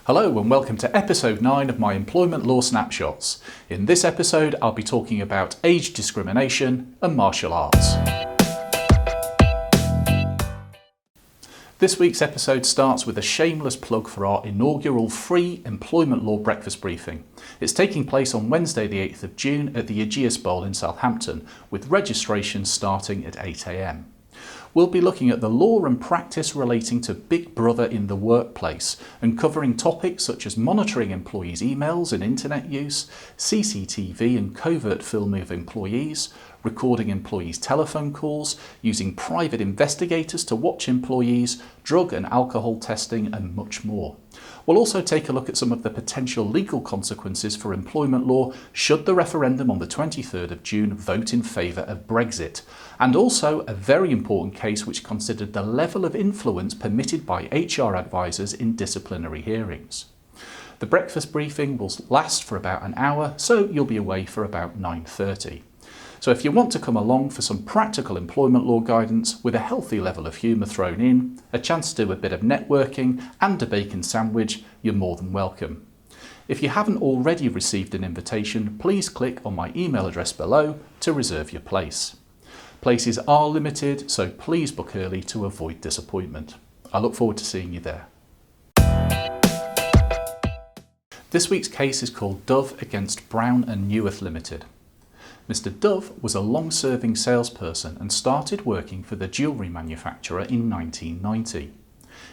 Hello and welcome to episode 9 of my Employment Law Snapshots. In this episode I'll be talking about age discrimination and martial arts. This week's episode starts with a shameless plug for our inaugural free employment law breakfast briefing. It's taking place on Wednesday the 8th of June at the Aegeus Bowl in Southampton, with registration starting at 8 a.m. We'll be looking at the law and practice relating to Big Brother in the workplace and covering topics such as monitoring employees' emails and internet use, CCTV and covert filming of employees, recording employees' telephone calls, using private investigators to watch employees, drug and alcohol testing and much more. We'll also take a look at some of the potential legal consequences for employment law should the referendum on the 23rd of June vote in favour of Brexit, and also a very important case which considered the level of influence permitted by HR advisors in disciplinary hearings. The breakfast briefing will last for about an hour, so you'll be away for about 9:30. So if you want to come along for some practical employment law guidance with a healthy level of humour thrown in, a chance to do a bit of networking and a bacon sandwich, you're more than welcome. If you haven't already received an invitation, please click on my email address below to reserve your place. Places are limited, so please book early to avoid disappointment. I look forward to seeing you there. This week's case is called Dove against Brown and Newith Limited. Mr. Dove was a long-serving salesperson and started working for the jewellery manufacturer in 1990.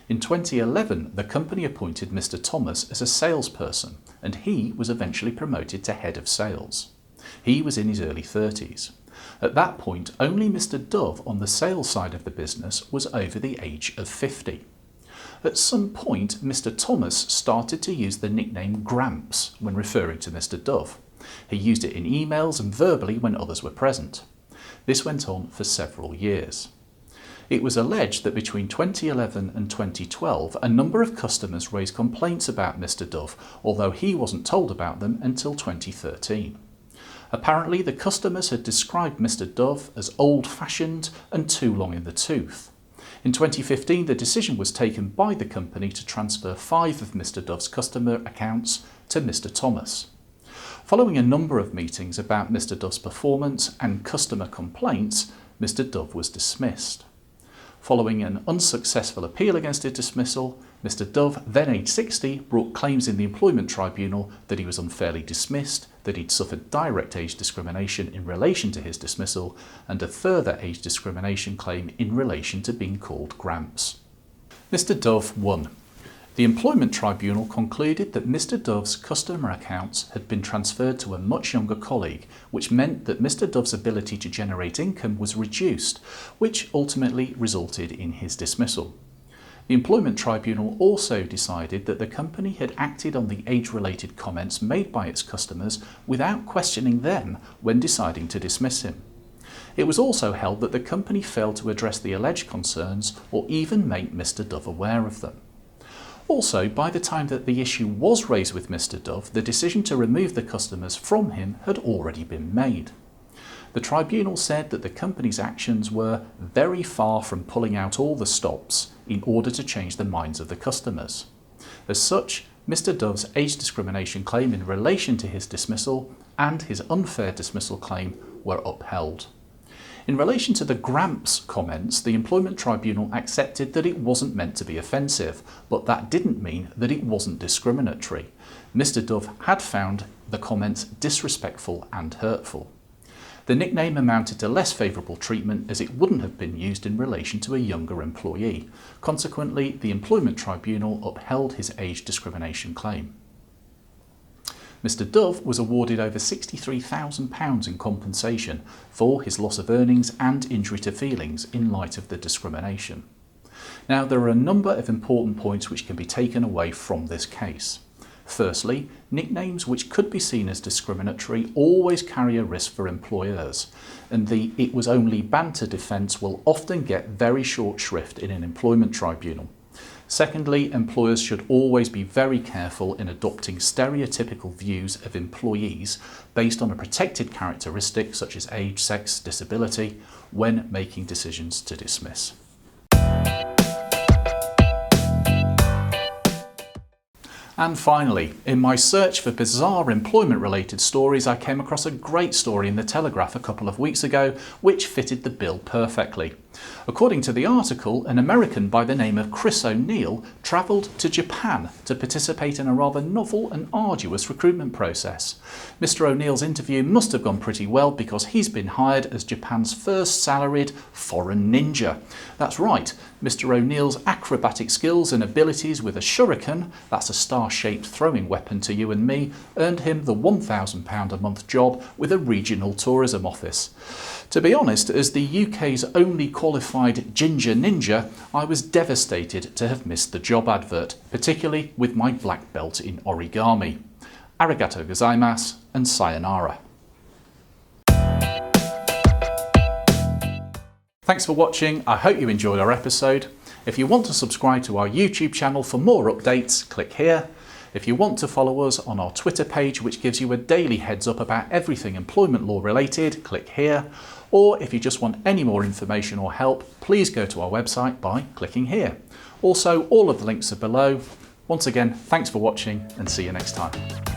In 2011, the company appointed Mr. Thomas as a salesperson, and he was eventually promoted to head of sales. He was in his early 30s. At that point, only Mr. Dove on the sales side of the business was over the age of 50. At some point, Mr. Thomas started to use the nickname Gramps when referring to Mr. Dove. He used it in emails and verbally when others were present. This went on for several years. It was alleged that between 2011 and 2012, a number of customers raised complaints about Mr. Dove, although he wasn't told about them until 2013. Apparently, the customers had described Mr. Dove as old-fashioned and too long in the tooth. In 2015, the decision was taken by the company to transfer 5 of Mr. Dove's customer accounts to Mr. Thomas. Following a number of meetings about Mr. Dove's performance and customer complaints, Mr. Dove was dismissed. Following an unsuccessful appeal against his dismissal, Mr. Dove, then aged 60, brought claims in the Employment Tribunal that he was unfairly dismissed, that he'd suffered direct age discrimination in relation to his dismissal, and a further age discrimination claim in relation to being called Gramps. Mr. Dove won. The Employment Tribunal concluded that Mr. Dove's customer accounts had been transferred to a much younger colleague, which meant that Mr. Dove's ability to generate income was reduced, which ultimately resulted in his dismissal. The Employment Tribunal also decided that the company had acted on the age-related comments made by its customers without questioning them when deciding to dismiss him. It was also held that the company failed to address the alleged concerns or even make Mr. Dove aware of them. Also, by the time that the issue was raised with Mr. Dove, the decision to remove the customers from him had already been made. The tribunal said that the company's actions were very far from pulling out all the stops in order to change the minds of the customers. As such, Mr. Dove's age discrimination claim in relation to his dismissal and his unfair dismissal claim were upheld. In relation to the Gramps comments, the Employment Tribunal accepted that it wasn't meant to be offensive, but that didn't mean that it wasn't discriminatory. Mr. Dove had found the comments disrespectful and hurtful. The nickname amounted to less favourable treatment as it wouldn't have been used in relation to a younger employee. Consequently, the Employment Tribunal upheld his age discrimination claim. Mr. Dove was awarded over £63,000 in compensation for his loss of earnings and injury to feelings in light of the discrimination. Now, there are a number of important points which can be taken away from this case. Firstly, nicknames which could be seen as discriminatory always carry a risk for employers, and the "it was only banter" defence will often get very short shrift in an employment tribunal. Secondly, employers should always be very careful in adopting stereotypical views of employees based on a protected characteristic such as age, sex, disability when making decisions to dismiss. And finally, in my search for bizarre employment-related stories, I came across a great story in the Telegraph a couple of weeks ago, which fitted the bill perfectly. According to the article, an American by the name of Chris ONeill travelled to Japan to participate in a rather novel and arduous recruitment process. Mr. O'Neill's interview must have gone pretty well because he's been hired as Japan's first salaried foreign ninja. That's right, Mr. O'Neill's acrobatic skills and abilities with a shuriken, that's a star-shaped throwing weapon to you and me, earned him the £1,000 a month job with a regional tourism office. To be honest, as the UK's only qualified ginger ninja, I was devastated to have missed the job advert, particularly with my black belt in origami. Arigato gozaimasu and sayonara. Thanks for watching. I hope you enjoyed our episode. If you want to subscribe to our YouTube channel for more updates, click here. If you want to follow us on our Twitter page, which gives you a daily heads up about everything employment law related, click here. Or if you just want any more information or help, please go to our website by clicking here. Also, all of the links are below. Once again, thanks for watching and see you next time.